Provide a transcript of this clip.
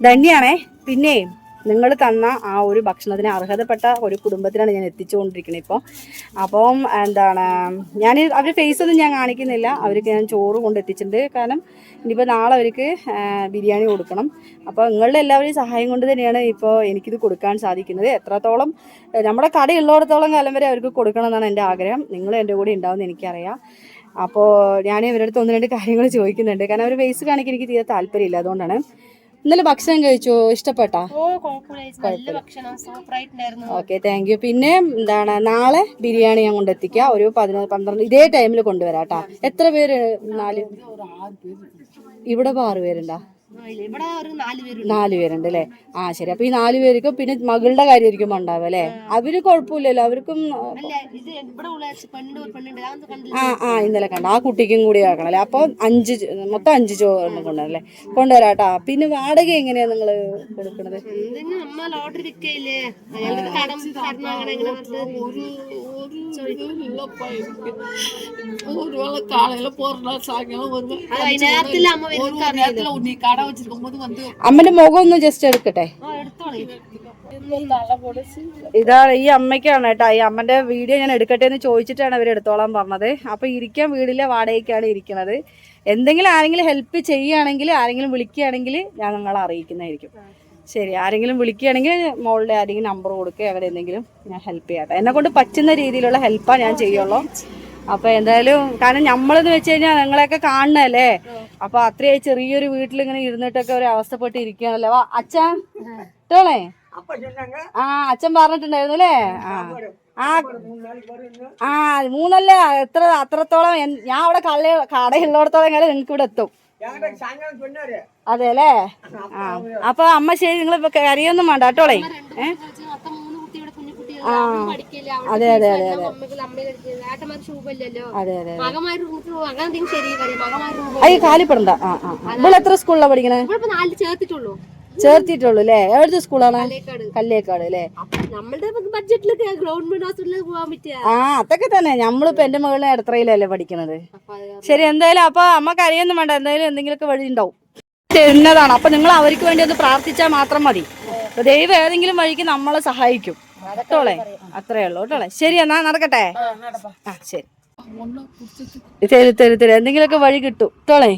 ധന്യാണേ. പിന്നെ നിങ്ങൾ തന്ന ആ ഒരു ഭക്ഷണത്തിന് അർഹതപ്പെട്ട ഒരു കുടുംബത്തിനാണ് ഞാൻ എത്തിച്ചുകൊണ്ടിരിക്കുന്നത് ഇപ്പോൾ. അപ്പം എന്താണ്, ഞാൻ അവർ ഫേസ് ഒന്നും ഞാൻ കാണിക്കുന്നില്ല. അവർക്ക് ഞാൻ ചോറ് കൊണ്ടെത്തിച്ചിട്ടുണ്ട്. കാരണം ഇനിയിപ്പോൾ നാളെ അവർക്ക് ബിരിയാണി കൊടുക്കണം. അപ്പോൾ നിങ്ങളുടെ എല്ലാവരുടെയും സഹായം കൊണ്ട് തന്നെയാണ് ഇപ്പോൾ എനിക്കിത് കൊടുക്കാൻ സാധിക്കുന്നത്. എത്രത്തോളം നമ്മുടെ കടയുള്ളിടത്തോളം കാലം വരെ അവർക്ക് കൊടുക്കണം എന്നാണ് എൻ്റെ ആഗ്രഹം. നിങ്ങൾ എൻ്റെ കൂടെ ഉണ്ടാവുമെന്ന് എനിക്കറിയാം. അപ്പോൾ ഞാൻ ഇവരുടെ അടുത്ത് ഒന്ന് രണ്ട് കാര്യങ്ങൾ ചോദിക്കുന്നുണ്ട്. കാരണം അവർ ഫേസ് കാണിക്കാൻ എനിക്ക് തീരെ താല്പര്യമില്ല. അതുകൊണ്ടാണ്. ഇന്നലെ ഭക്ഷണം കഴിച്ചോ? ഇഷ്ടപ്പെട്ടാ? Okay, thank you. പിന്നെ എന്താണ്, നാളെ ബിരിയാണി ഞാൻ കൊണ്ടെത്തിക്കാം. ഒരു 11-12 ഇതേ ടൈമിൽ കൊണ്ടുവരാം കേട്ടാ. എത്ര പേര്? 4. ഇവിടെ 6 പേരുണ്ടാ? 4 പേരുണ്ട് അല്ലേ? ആ ശരി. അപ്പൊ ഈ 4 പേർക്കും പിന്നെ മകളുടെ കാര്യമായിരിക്കും ഉണ്ടാവുക അല്ലേ? അവര് കുഴപ്പമില്ലല്ലോ, അവർക്കും. ഇന്നലെ കണ്ട ആ കുട്ടിക്കും കൂടി ആക്കണം അല്ലേ? അപ്പൊ മൊത്തം 5 ചോറ് കൊണ്ടുവരല്ലേ? കൊണ്ടുവരാട്ടാ. പിന്നെ വാടക എങ്ങനെയാ നിങ്ങള് കൊടുക്കണത്? അമ്മന്റെ മുഖം ഒന്ന് ജസ്റ്റ് എടുക്കട്ടെ. ഇതാ ഈ അമ്മയ്ക്കാണ് കേട്ടാ. ഈ അമ്മന്റെ വീഡിയോ ഞാൻ എടുക്കട്ടെ എന്ന് ചോദിച്ചിട്ടാണ് അവർ എടുത്തോളാൻ പറഞ്ഞത്. അപ്പൊ ഇരിക്കാൻ വീടിലെ വാടകയ്ക്കാണ് ഇരിക്കുന്നത്. എന്തെങ്കിലും ആരെങ്കിലും ഹെൽപ്പ് ചെയ്യുകയാണെങ്കിൽ, ആരെങ്കിലും വിളിക്കുകയാണെങ്കിൽ ഞാൻ നിങ്ങളെ അറിയിക്കുന്നതായിരിക്കും. ശരി, ആരെങ്കിലും വിളിക്കുകയാണെങ്കിൽ മോളുടെ ആരെങ്കിലും നമ്പർ കൊടുക്കുക, അങ്ങനെ എന്തെങ്കിലും ഞാൻ ഹെൽപ്പ് ചെയ്യാട്ടെ. എന്നെ കൊണ്ട് പറ്റുന്ന രീതിയിലുള്ള ഹെൽപ്പാണ് ഞാൻ ചെയ്യുള്ളൂ. അപ്പൊ എന്തായാലും, കാരണം നമ്മളെന്ന് വെച്ച് കഴിഞ്ഞാൽ നിങ്ങളെയൊക്കെ കാണണല്ലേ. അപ്പൊ അത്രയായി ചെറിയൊരു വീട്ടിലിങ്ങനെ ഇരുന്നിട്ടൊക്കെ ഒരു അവസ്ഥപ്പെട്ട് ഇരിക്കുകയാണല്ലോ. അച്ഛാ കേട്ടോളേ. അച്ഛൻ പറഞ്ഞിട്ടുണ്ടായിരുന്നു അല്ലേ? ആ 3 അത്രത്തോളം ഞാൻ അവിടെ കടയുള്ളിടത്തോളം കാലം നിങ്ങൾക്ക് ഇവിടെ എത്തും. അതെ അല്ലേ? അപ്പൊ അമ്മ ശരി, നിങ്ങൾ കറിയൊന്നും വേണ്ട കേട്ടോളേ. അതെ അതെ അതെ അതെ അതെ അതെ അയ്യ കാലിപ്പെടണ്ട. ഇവിടെ എത്ര സ്കൂളിലാ പഠിക്കണേ? ചേർത്തിട്ടുള്ളൂ അല്ലേ? ഏത് സ്കൂളാണ്? കല്ലേക്കാട് അല്ലേ? അതൊക്കെ തന്നെ. നമ്മളിപ്പോ എന്റെ മകളെ എടത്രയിലല്ലേ പഠിക്കണത്. ശരി, എന്തായാലും അപ്പൊ അമ്മക്ക് അറിയൊന്നും വേണ്ട. എന്തായാലും എന്തെങ്കിലുമൊക്കെ വഴി ഉണ്ടാവും തരുന്നതാണ്. അപ്പൊ നിങ്ങൾ അവർക്ക് വേണ്ടി ഒന്ന് പ്രാർത്ഥിച്ചാൽ മാത്രം മതി. ദൈവം ഏതെങ്കിലും വഴിക്ക് നമ്മളെ സഹായിക്കും കേട്ടോളെ. അത്രേ ഉള്ളൂ കേട്ടോളെ. ശരി, എന്നാ നടക്കട്ടെ. ശരി, തരും എന്തെങ്കിലുമൊക്കെ വഴി കിട്ടും കേട്ടോളെ.